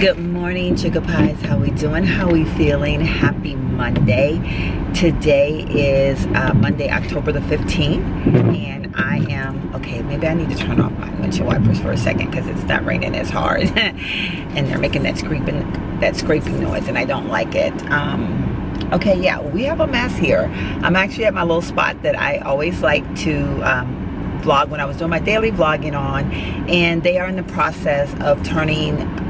Good morning, Chica Pies. How we doing? How we feeling? Happy Monday. Today is Monday, October the 15th, and I am, okay, maybe I need to turn off my windshield wipers for a second because it's not raining as hard. And they're making that scraping noise, and I don't like it. Okay, yeah, we have a mess here. I'm actually at my little spot that I always like to vlog when I was doing my daily vlogging on, and they are in the process of turning,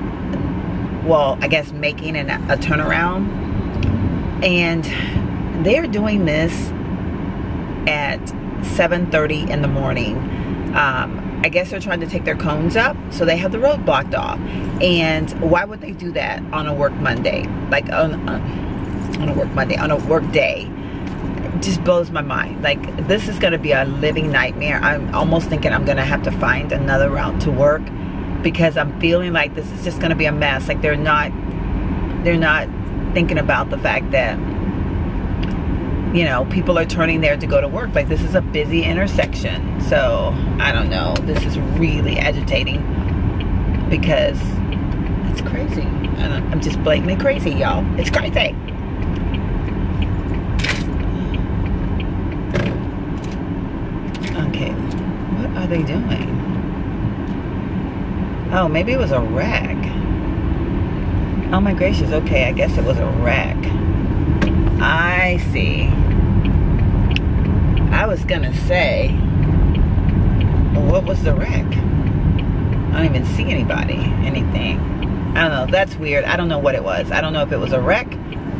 well, I guess making a turnaround, and they're doing this at 7:30 in the morning. I guess they're trying to take their cones up, so they have the road blocked off. And why would they do that on a work Monday? Like on a work Monday, on a work day? It just blows my mind. Like, this is gonna be a living nightmare. I'm almost thinking I'm gonna have to find another route to work, because I'm feeling like this is just gonna be a mess. Like, they're not thinking about the fact that, you know, people are turning there to go to work. Like, this is a busy intersection. So I don't know, this is really agitating because it's crazy. I'm just blatantly crazy, y'all. It's crazy. Okay, what are they doing? Oh, maybe it was a wreck. Oh my gracious, okay, I guess it was a wreck. I see. I was gonna say, what was the wreck? I don't even see anything. I don't know, that's weird. I don't know what it was. I don't know if it was a wreck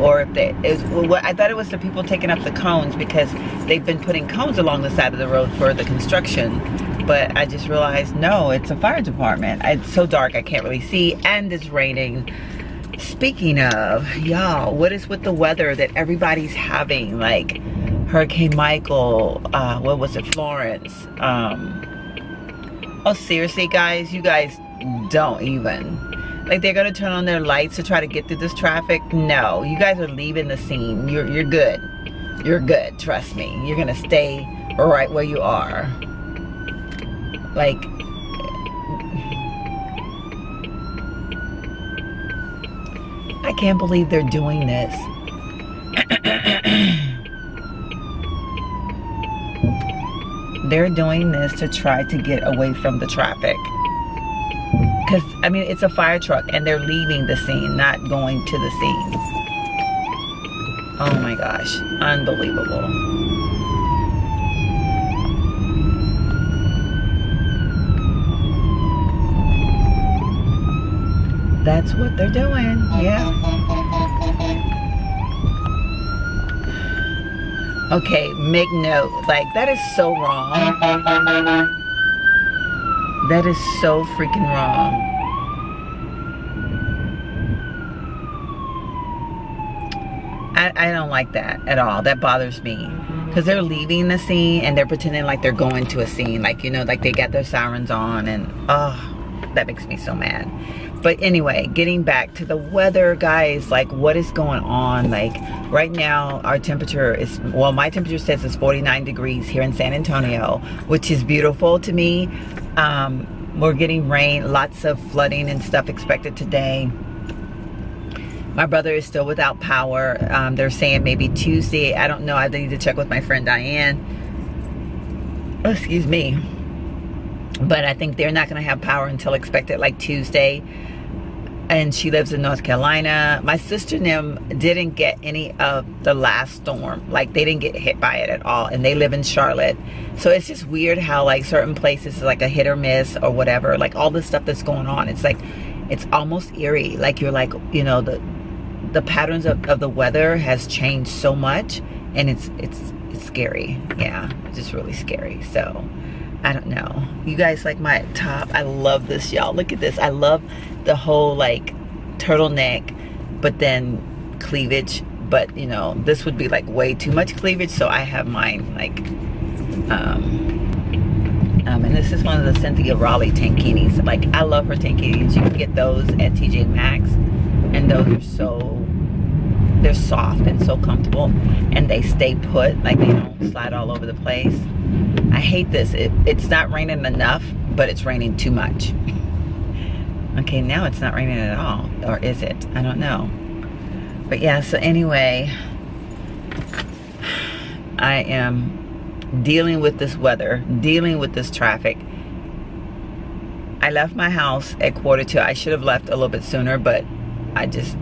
or if I thought it was the people taking up the cones, because they've been putting cones along the side of the road for the construction. But I just realized, no, it's a fire department. It's so dark I can't really see, and it's raining. Speaking of, y'all, what is with the weather that everybody's having? Like Hurricane Michael, what was it, Florence? Oh, seriously, guys, you guys don't even. Like, they're gonna turn on their lights to try to get through this traffic? No, you guys are leaving the scene. You're good. You're good, trust me. You're gonna stay right where you are. Like, I can't believe they're doing this. They're doing this to try to get away from the traffic. Because, I mean, it's a fire truck and they're leaving the scene, not going to the scene. Oh my gosh, unbelievable. That's what they're doing, yeah. Okay, make note, like, that is so wrong. That is so freaking wrong. I don't like that at all. That bothers me. Because they're leaving the scene and they're pretending like they're going to a scene. Like, you know, like they got their sirens on, and oh, that makes me so mad. But anyway, getting back to the weather, guys, like, what is going on? Like, right now our temperature is, well, my temperature says it's 49 degrees here in San Antonio, which is beautiful to me. We're getting rain, lots of flooding and stuff expected today. My brother is still without power. They're saying maybe Tuesday. I don't know. I need to check with my friend Diane. Oh, excuse me. But I think they're not going to have power until expected like Tuesday. And she lives in North Carolina. My sister and them didn't get any of the last storm. Like, they didn't get hit by it at all. And they live in Charlotte. So it's just weird how, like, certain places is like a hit or miss or whatever. Like, all this stuff that's going on. It's like, it's almost eerie. Like, you're like, you know, the patterns of the weather has changed so much. And it's scary. Yeah, it's just really scary. So, I don't know. You guys like my top? I love this, y'all. Look at this. I love the whole, like, turtleneck, but then cleavage. But, you know, this would be like way too much cleavage, so I have mine like and this is one of the Cynthia Raleigh tankinis. Like, I love her tankinis. You can get those at TJ Maxx, and those are so, they're soft and so comfortable, and they stay put. Like, they don't slide all over the place. I hate this. It's not raining enough, but it's raining too much. Okay, now it's not raining at all, or is it? I don't know. But yeah, so anyway, I am dealing with this weather, dealing with this traffic. I left my house at 1:45. I should have left a little bit sooner, but I just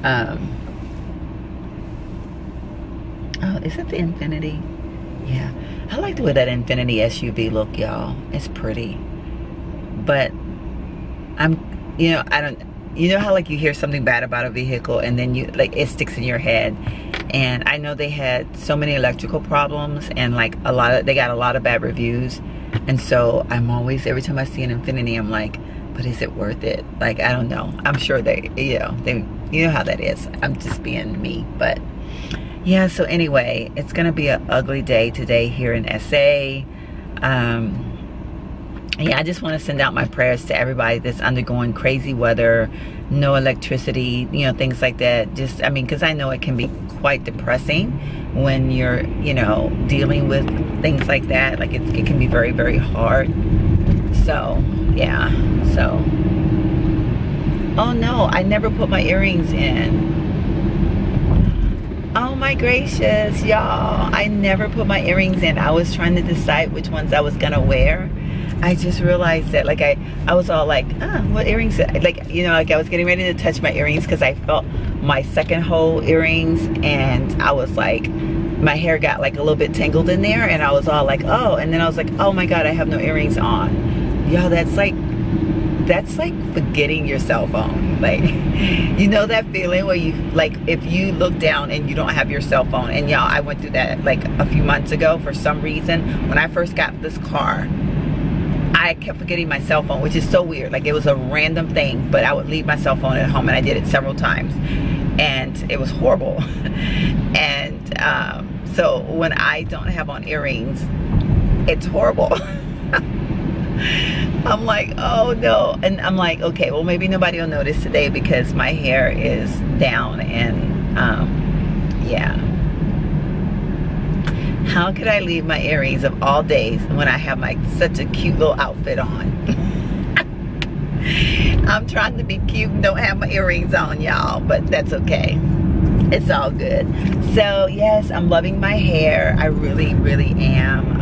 oh, is it the Infiniti? Yeah, I like the way that Infiniti SUV look, y'all. It's pretty. But you know, you know how like you hear something bad about a vehicle and then you like it sticks in your head. And I know they had so many electrical problems and like they got a lot of bad reviews. And so I'm always, every time I see an Infiniti, I'm like, but is it worth it? Like, I don't know. I'm sure you know how that is. I'm just being me. But yeah, so anyway, it's gonna be an ugly day today here in SA. Yeah, I just want to send out my prayers to everybody that's undergoing crazy weather, no electricity, you know, things like that. Just, I mean, because I know it can be quite depressing when you're, you know, dealing with things like that. Like it can be very, very hard. So, yeah. So, oh no, I never put my earrings in. Oh my gracious, y'all. I never put my earrings in. I was trying to decide which ones I was gonna wear. I just realized that, like, I was all like, what earrings? Like, you know, like I was getting ready to touch my earrings because I felt my second hole earrings, and I was like, my hair got like a little bit tangled in there, and I was all like, oh, and then I was like, oh my God, I have no earrings on. Y'all, that's like forgetting your cell phone. Like, you know that feeling where you, like, if you look down and you don't have your cell phone. And y'all, I went through that like a few months ago for some reason. When I first got this car, I kept forgetting my cell phone, which is so weird. Like, it was a random thing, but I would leave my cell phone at home, and I did it several times, and it was horrible. And so when I don't have on earrings, it's horrible. I'm like, oh no. And I'm like, okay, well, maybe nobody will notice today because my hair is down. And yeah, how could I leave my earrings of all days when I have like such a cute little outfit on? I'm trying to be cute and don't have my earrings on, y'all, but that's okay. It's all good. So yes, I'm loving my hair. I really, really am.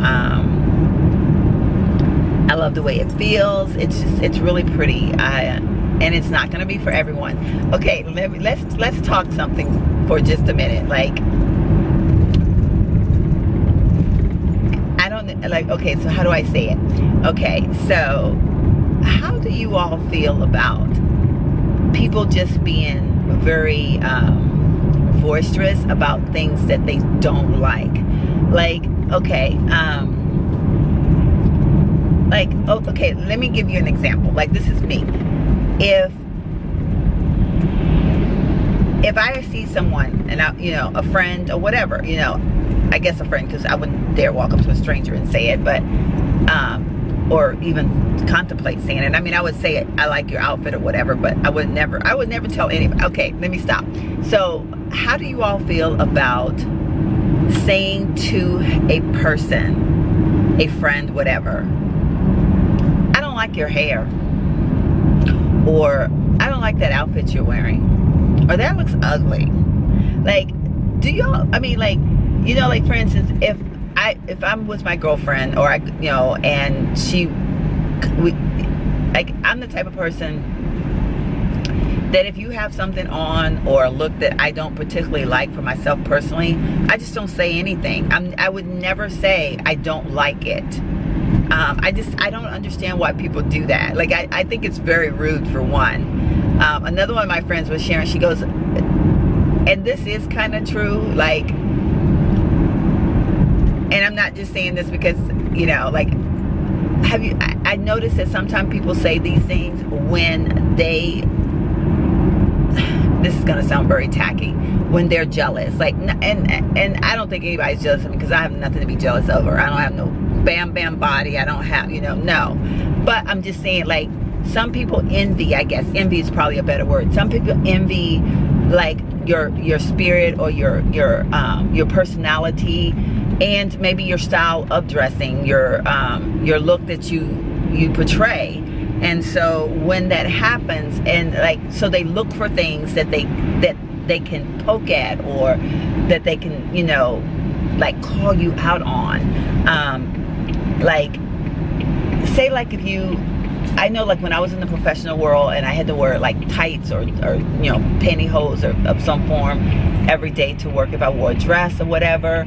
I love the way it feels. It's really pretty. And it's not gonna be for everyone. Okay, let's talk something for just a minute. Like, I don't like. Okay, so how do I say it? Okay, so how do you all feel about people just being very boisterous about things that they don't like? Like, okay, like, oh, okay, let me give you an example. Like, this is me. If I see someone, and I, you know, a friend or whatever, you know, I guess a friend, because I wouldn't dare walk up to a stranger and say it, but or even contemplate saying it. I mean, I would say it, I like your outfit or whatever, but I would never tell anybody. Okay, let me stop. So how do you all feel about saying to a person, a friend, whatever, I don't like your hair, or I don't like that outfit you're wearing, or that looks ugly? Like, do y'all, I mean, like, you know, like, for instance, if I'm with my girlfriend, or you know, and like, I'm the type of person that if you have something on or a look that I don't particularly like for myself personally, I just don't say anything. I would never say I don't like it. I don't understand why people do that. Like, I think it's very rude, for one. Another one of my friends was sharing, she goes, and this is kind of true, like, and I'm not just saying this because, you know, like, I noticed that sometimes people say these things when they, this is gonna sound very tacky, when they're jealous. Like, and I don't think anybody's jealous of me, because I have nothing to be jealous over. I don't have no bam bam body. I don't have, you know, no. But I'm just saying, like, some people envy, I guess envy is probably a better word. Some people envy, like, your spirit, or your personality, and maybe your style of dressing, your look that you portray. And so when that happens, and like, so they look for things that they can poke at, or that they can, you know, like call you out on. Like, say like if you, I know like when I was in the professional world and I had to wear like tights or you know, pantyhose or of some form every day to work, if I wore a dress or whatever,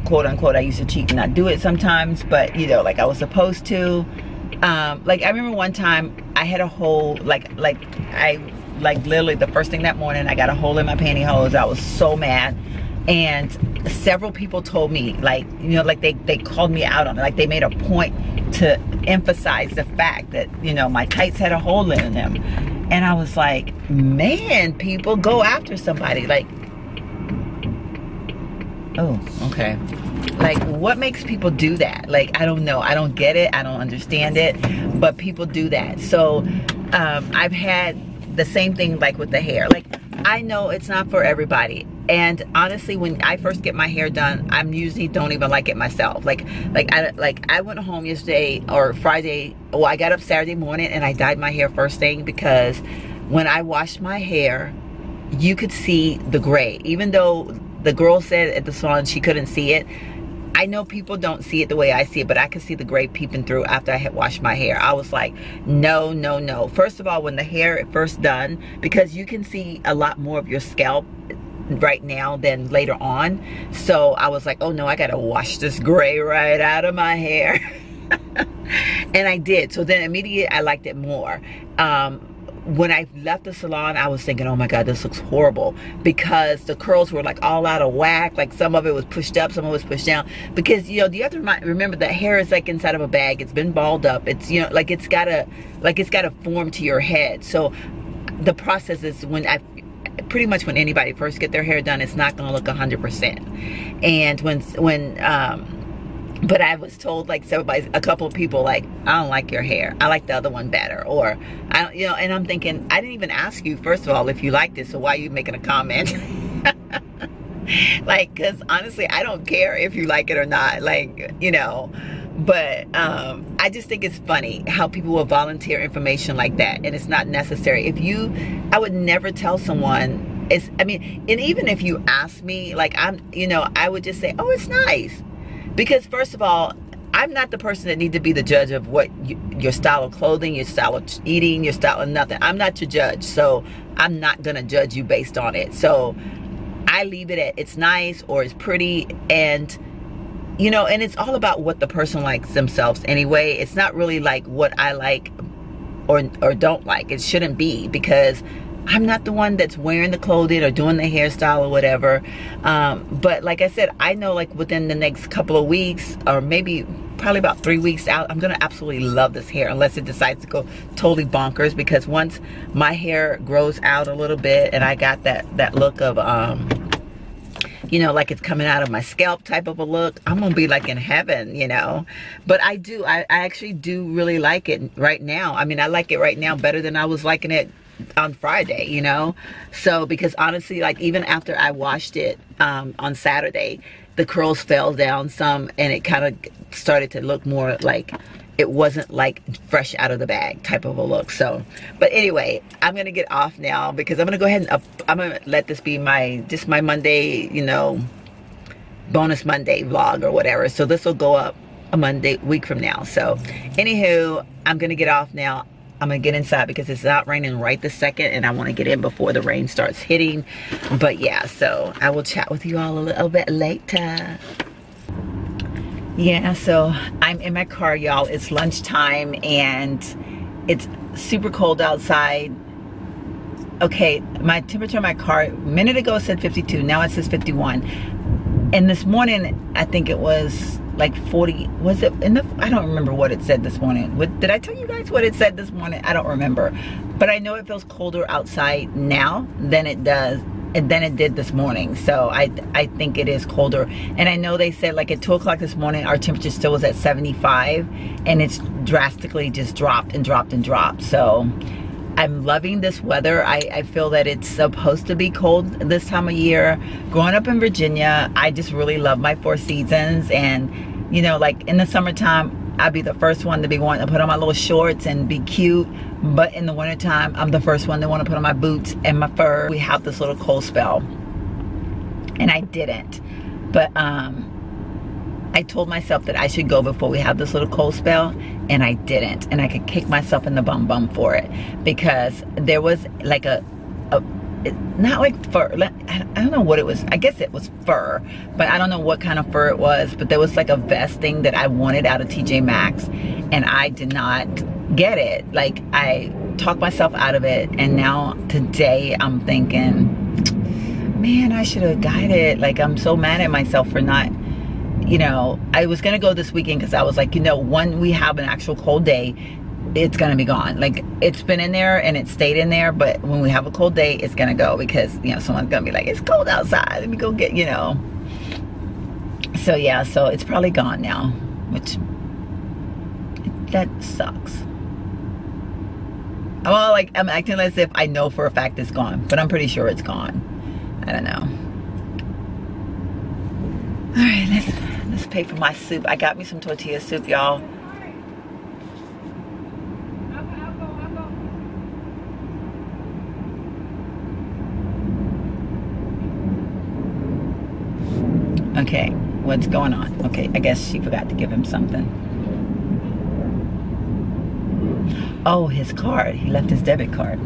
quote unquote, I used to cheat and not do it sometimes, but you know, like I was supposed to. Like I remember one time I had a hole, like literally the first thing that morning I got a hole in my pantyhose. I was so mad, and several people told me, like, you know, like they called me out on it. Like they made a point to emphasize the fact that, you know, my tights had a hole in them. And I was like, man, people, go after somebody. Like, oh, okay. Like, what makes people do that? Like, I don't know. I don't get it. I don't understand it. But people do that. So I've had the same thing like with the hair. Like, I know it's not for everybody. And honestly, when I first get my hair done, I'm usually don't even like it myself. Like I went home yesterday or Friday. Well, I got up Saturday morning and I dyed my hair first thing, because when I washed my hair, you could see the gray. Even though the girl said at the salon she couldn't see it, I know people don't see it the way I see it, but I could see the gray peeping through after I had washed my hair. I was like, no, no, no. First of all, when the hair is first done, because you can see a lot more of your scalp right now than later on. So I was like, oh no, I gotta wash this gray right out of my hair. And I did. So then immediately I liked it more. When I left the salon, I was thinking, oh my God, this looks horrible, because the curls were like all out of whack. Like some of it was pushed up, some of it was pushed down, because, you know, you have to remember that hair is like inside of a bag. It's been balled up. It's, you know, like it's gotta form to your head. So the process is, pretty much when anybody first get their hair done, it's not gonna look 100%. And but I was told, like, a couple of people, like, I don't like your hair, I like the other one better, or I don't, you know. And I'm thinking, I didn't even ask you first of all if you liked it, so why are you making a comment? Like, because honestly, I don't care if you like it or not, like, you know. But I just think it's funny how people will volunteer information like that, and it's not necessary. I would never tell someone, I mean, and even if you ask me, like, you know, I would just say, oh, it's nice. Because first of all, I'm not the person that needs to be the judge of what your style of clothing, your style of eating, your style of nothing. I'm not your judge, so I'm not gonna judge you based on it. So I leave it at it's nice or it's pretty, and you know, and it's all about what the person likes themselves anyway. It's not really like what I like or don't like. It shouldn't be, because I'm not the one that's wearing the clothing or doing the hairstyle or whatever. But like I said, I know like within the next couple of weeks, or maybe probably about 3 weeks out, I'm gonna absolutely love this hair, unless it decides to go totally bonkers. Because once my hair grows out a little bit and I got that look of you know, like it's coming out of my scalp type of a look, I'm gonna be like in heaven, you know. But I actually do really like it right now. I mean, I like it right now better than I was liking it on Friday, you know. So, because honestly, like even after I washed it on Saturday, the curls fell down some, and it kind of started to look more like it wasn't like fresh out of the bag type of a look. So, but anyway, I'm gonna get off now, because I'm gonna go ahead and I'm gonna let this be just my Monday, you know, bonus Monday vlog or whatever. So this will go up a week from now. So anywho, I'm gonna get off now. I'm gonna get inside because it's not raining right this second, and I want to get in before the rain starts hitting. But yeah, so I will chat with you all a little bit later. Yeah, so I'm in my car, y'all. It's lunchtime and it's super cold outside. Okay, my temperature in my car, a minute ago it said 52, now it says 51. And this morning, I think it was like 40, was it in the, I don't remember what it said this morning. Did I tell you guys what it said this morning? I don't remember. But I know it feels colder outside now than it does, and then it did this morning. So I think it is colder. And I know they said like at 2 o'clock this morning, our temperature still was at 75, and it's drastically just dropped and dropped and dropped. So I'm loving this weather. I feel that it's supposed to be cold this time of year. Growing up in Virginia, I just really love my 4 seasons. And you know, like in the summertime, I'd be the first one to be wanting to put on my little shorts and be cute. But in the wintertime, I'm the first one to want to put on my boots and my fur. We have this little cold spell. And I didn't. But I told myself that I should go before we have this little cold spell, and I didn't. And I could kick myself in the bum for it, because there was like not like fur, I don't know what it was. I guess it was fur, but I don't know what kind of fur it was. But there was like a vest thing that I wanted out of TJ Maxx, and I did not get it. Like, I talked myself out of it, and now today I'm thinking, man, I should have got it. Like, I'm so mad at myself for not, you know. I was gonna go this weekend because I was like, you know, when we have an actual cold day, it's gonna be gone. Like, it's been in there and it stayed in there, but when we have a cold day, it's gonna go, because, you know, someone's gonna be like, it's cold outside, let me go get, you know. So yeah, so it's probably gone now, which, that sucks. Well, like, I'm acting as if I know for a fact it's gone, but I'm pretty sure it's gone. I don't know. All right, let's pay for my soup. I got me some tortilla soup, y'all. Okay, what's going on? Okay, I guess she forgot to give him something. Oh, his card. He left his debit card.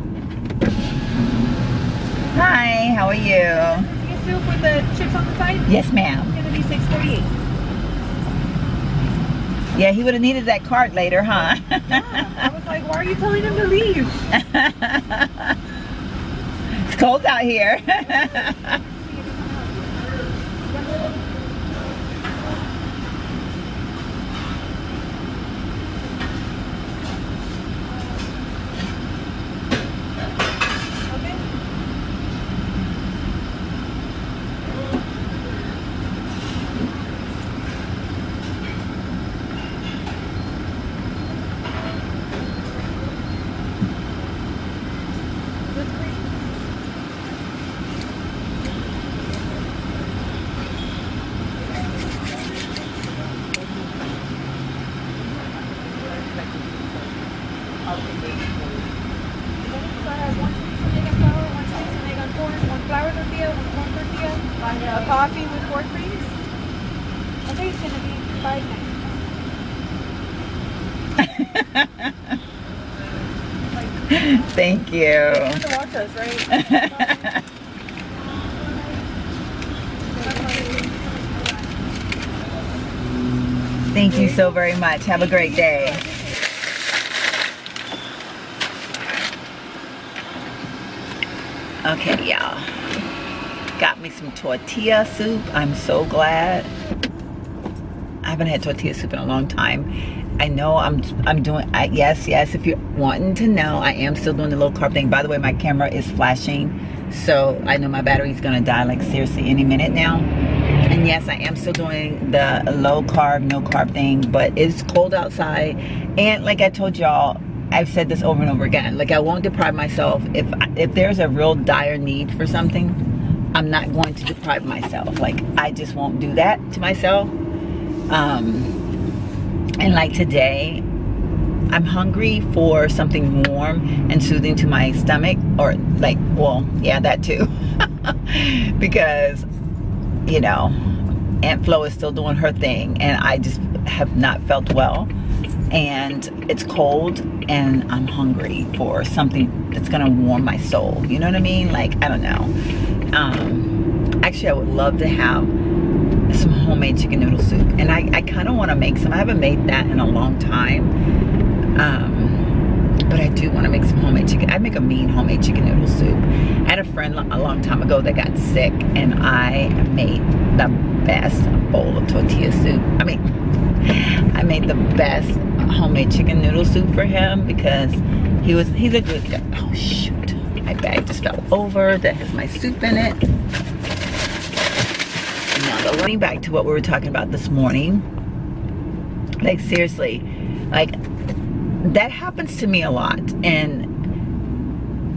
Hi, how are you? Tortilla soup with the chips on the side? Yes, ma'am. It's gonna be $6.48. Yeah, he would have needed that card later, huh? Yeah, I was like, why are you telling him to leave? It's cold out here. A coffee with 4 creams. Okay, it's gonna be $5.90. Thank you. You have to watch us, right? Thank you so very much. Have a great day. Okay, y'all. Got me some tortilla soup. I'm so glad. I haven't had tortilla soup in a long time. I know I'm doing, yes, if you're wanting to know, I am still doing the low carb thing. By the way, my camera is flashing, so I know my battery's gonna die, like, seriously any minute now. And yes, I am still doing the low carb, no carb thing, but it's cold outside. And like I told y'all, I've said this over and over again, like, I won't deprive myself. If there's a real dire need for something, I'm not going to deprive myself. Like, I just won't do that to myself. And like today, I'm hungry for something warm and soothing to my stomach, or like, well, yeah, that too. Because, you know, Aunt Flo is still doing her thing, and I just have not felt well. And it's cold, and I'm hungry for something that's gonna warm my soul. You know what I mean? Like, I don't know. Actually, I would love to have some homemade chicken noodle soup, and I kind of want to make some. I haven't made that in a long time, but I do want to make some homemade chicken. I'd make a mean homemade chicken noodle soup. I had a friend a long time ago that got sick, and I made the best bowl of tortilla soup. I mean, I made the best homemade chicken noodle soup for him, because he's a good guy. Oh shoot, my bag just fell over. That has my soup in it. Now, going back to what we were talking about this morning, like, seriously, like, that happens to me a lot. And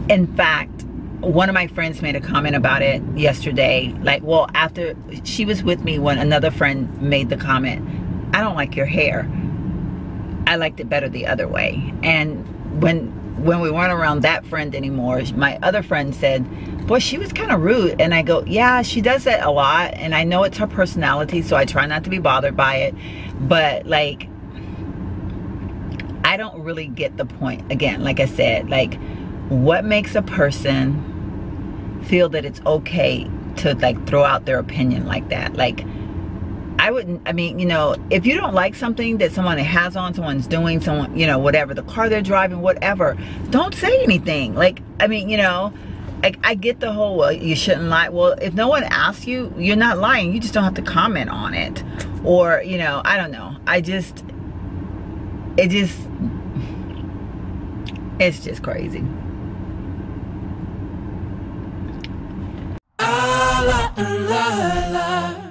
in fact, one of my friends made a comment about it yesterday. Like, well, after she was with me when another friend made the comment, I don't like your hair. I liked it better the other way. And when we weren't around that friend anymore, my other friend said, boy, she was kind of rude. And I go, yeah, she does that a lot, and I know it's her personality, so I try not to be bothered by it. But like, I don't really get the point. Again, like I said, like, what makes a person feel that it's okay to like throw out their opinion like that? Like, I mean, you know, if you don't like something that someone has on, someone's doing, someone, you know, whatever, the car they're driving, whatever, don't say anything. Like, I mean, you know, like, I get the whole, well, you shouldn't lie. Well, if no one asks you, you're not lying. You just don't have to comment on it. Or, you know, I don't know. It's just crazy. La, la, la, la.